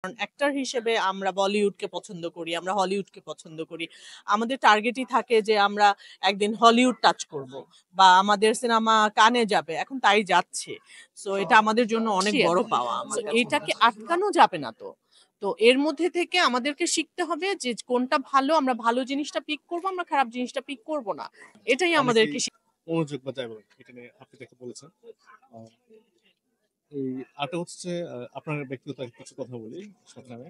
কারণ অ্যাক্টর হিসেবে আমরা বলিউডকে পছন্দ করি, আমরা হলিউডকে পছন্দ করি। আমাদের টার্গেটই থাকে যে আমরা একদিন হলিউড টাচ করব বা আমাদের সিনেমা কানে যাবে। এখন তাই যাচ্ছে। সো এটা আমাদের জন্য অনেক বড় এখন। পাওয়া সো আমার কাছে মনে এটাকে হয়। আটকানো যাবে না তো। তো এর মধ্যে থেকে আমাদেরকে শিখতে হবে যে কোনটা ভালো, আমরা ভালো জিনিসটা পিক করব, আমরা খারাপ জিনিসটা পিক করব না। এটাই অনেকেই আমাদেরকে মনোযোগ বা যাই বলেন এটা নিয়ে আপনি দেখে বলেছেন। এই আরটা হচ্ছে আপনার ব্যক্তিগত কিছু কথা বলি সংগ্রামে।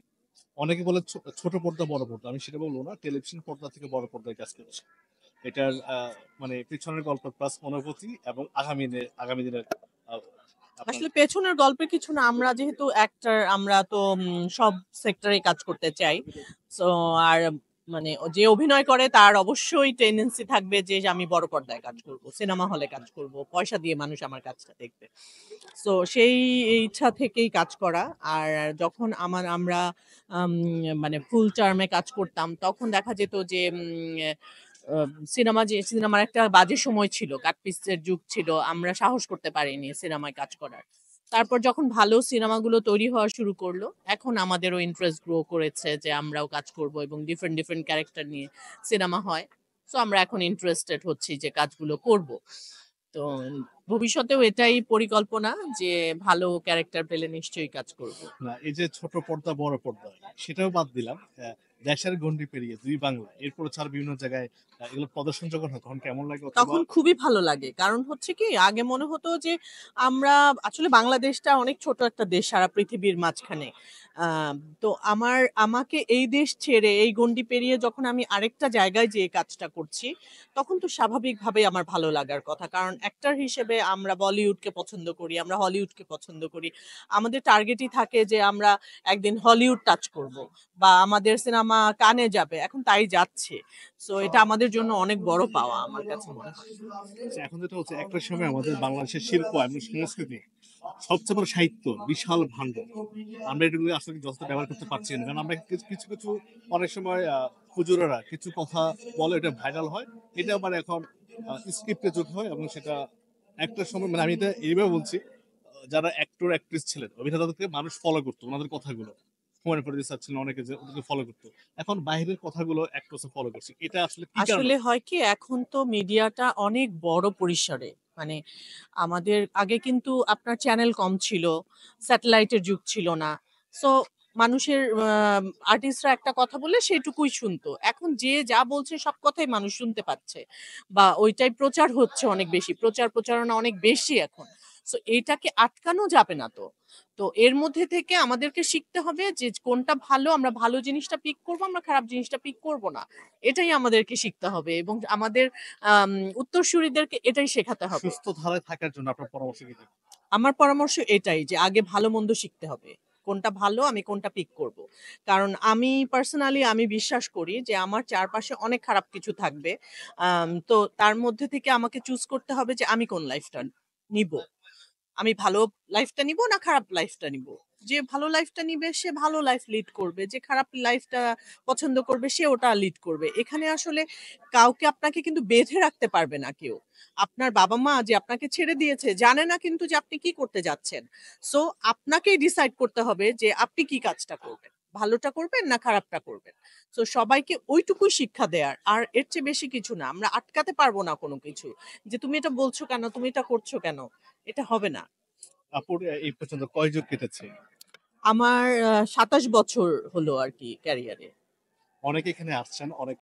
অনেকে বলে ছোট পর্দা বড় পর্দা, আমি সেটা বলবো না, টেলিভিশন পর্দা থেকে বড় পর্দায় কাজ করছে এটার মানে পিছনের গল্প প্লাস অনুভূতি এবং আগামী দিনের আপনার আসলে পেছনের গল্পের কিছু না। আমরা যেহেতু অ্যাক্টর, আমরা তো সব সেক্টরে কাজ করতে চাই। সো আর মানে যে অভিনয় করে তার অবশ্যই টেন্ডেন্সি থাকবে যে আমি বড় পর্দায় কাজ করব, সিনেমা হলে কাজ করব, পয়সা দিয়ে মানুষ আমার কাজটা দেখবে। সো সেই ইচ্ছা থেকেই কাজ করা। আর যখন আমরা আম মানে ফুল টার্মে কাজ করতাম, তখন দেখা যেত যে সিনেমার একটা বাজে সময় ছিল, কাটপিসের যুগ ছিল। আমরা সাহস করতে পারিনি সিনেমায় কাজ করার। তারপর যখন ভালো সিনেমাগুলো তৈরি হওয়া শুরু করলো, এখন আমাদেরও ইন্টারেস্ট গ্রো করেছে যে আমরাও কাজ করব এবং ডিফারেন্ট, ডিফারেন্ট ক্যারেক্টার নিয়ে সিনেমা হয়। সো আমরা এখন ইন্টারেস্টেড হচ্ছি যে কাজগুলো করব। তো ভবিষ্যতেও এটাই পরিকল্পনা যে ভালো ক্যারেক্টার পেলে নিশ্চয়ই কাজ করব। না, এই যে ছোট পর্দা বড় পর্দা সেটাও বাদ দিলাম। দেশের গন্ডি পেরিয়ে দুই বাংলা এরপর ছাড়া বিভিন্ন জায়গায় এগুলো প্রদর্শন যখন হয় তখন কেমন লাগে, অথবা তখন খুবই ভালো লাগে। কারণ হচ্ছে কি, আগে মনে হতো যে আমরা আসলে বাংলাদেশটা অনেক ছোট একটা দেশ সারা পৃথিবীর মাঝখানে। তো আমাকে এই দেশ ছেড়ে এই গণ্ডি পেরিয়ে যখন আমি আরেকটা জায়গায় যেয়ে কাজটা করছি, তখন তো স্বাভাবিকভাবেই আমার ভালো লাগার কথা। কারণ অ্যাক্টর হিসেবে আমরা বলিউডকে পছন্দ করি, আমরা হলিউডকে পছন্দ করি। আমাদের টার্গেটই থাকে যে আমরা একদিন হলিউড টাচ করব বা আমাদের সিনেমা কানে যাবে। এখন তাই যাচ্ছে। সো এটা আমাদের জন্য অনেক বড় পাওয়া আমার কাছে মনে হয়। আচ্ছা, এখন যেটা হচ্ছে একটা সময় আমাদের বাংলাদেশের শিল্প এবং সংস্কৃতি সবচেয়ে বড় সাহিত্য বিশাল ভান্ডার, আমরা এটুকু আসলে যথেষ্ট ব্যবহার করতে পারছি না, কারণ আমরা কিছু কিছু কিছু অনেক সময় হুজুরেরা কিছু কথা বলে, এটা ভাইরাল হয়, এটা মানে এখন স্ক্রিপ্টে যোগ হয় এবং সেটা একটা সময় মানে আমি এটা এইভাবে বলছি, যারা অ্যাক্টর অ্যাক্ট্রেস ছিলেন অভিনেতাদেরকে মানুষ ফলো করতো ওনাদের কথাগুলো, হুমায়ুন ফরিদি স্যার ছিলেন অনেকে যে ওদেরকে ফলো করতো, এখন বাইরের কথাগুলো অ্যাক্টরস ফলো করছে, এটা আসলে কি কারণে? আসলে হয় কি, এখন তো মিডিয়াটা অনেক বড় পরিসরে। মানে আমাদের আগে কিন্তু আপনার চ্যানেল কম ছিল, স্যাটেলাইটের যুগ ছিল না। সো মানুষের আর্টিস্টরা একটা কথা বললে সেটুকুই শুনতো। এখন যে যা বলছে সব কথাই মানুষ শুনতে পাচ্ছে বা ওইটাই প্রচার হচ্ছে অনেক বেশি। প্রচারণা অনেক বেশি এখন। সো এইটাকে আটকানো যাবে না তো। তো এর মধ্যে থেকে আমাদেরকে শিখতে হবে যে কোনটা ভালো, আমরা ভালো জিনিসটা পিক করব, আমরা খারাপ জিনিসটা পিক করব না। এটাই আমাদেরকে শিখতে হবে এবং আমাদের আম উত্তরসূরিদেরকে এটাই শেখাতে হবে। সুস্থ ধারায় থাকার জন্য আপনার পরামর্শ কি থাকবে? আমার পরামর্শ এটাই যে আগে ভালো-মন্দ শিখতে হবে। কোনটা ভালো, আমি কোনটা পিক করব। কারণ আমি পার্সোনালি আমি বিশ্বাস করি যে আমার চারপাশে অনেক খারাপ কিছু থাকবে। তো তার মধ্যে থেকে আমাকে চুজ করতে হবে যে আমি কোন লাইফটা নিবো। আমি ভালো লাইফটা নিবো না খারাপ লাইফটা নিবো। যে ভালো লাইফটা নিবে সে ভালো লাইফ লিড করবে। যে খারাপ লাইফটা পছন্দ করবে সে ওটা লিড করবে। এখানে আসলে কাউকে আপনাকে কিন্তু বেঁধে রাখতে পারবে না কেউ। আপনার বাবা-মা যে আপনাকে ছেড়ে দিয়েছে জানে না কিন্তু যে আপনি কি করতে যাচ্ছেন। সো আপনাকেই ডিসাইড করতে হবে যে আপনি কি কাজটা করবেন। ভালোটা করবেন না খারাপটা করবেন। সো সবাইকে ওইটুকুই শিক্ষা দেয়ার। আর এর চেয়ে বেশি কিছু না। আমরা আটকাতে পারবো না কোনো কিছু। যে তুমি এটা বলছো কেন? তুমি এটা করছো কেন? এটা হবে না। আপুর এই পর্যন্ত কয় যুগ কেটেছে? আমার ২৭ বছর হলো আরকি ক্যারিয়ারে। অনেকে এখানে আসছেন, অনেক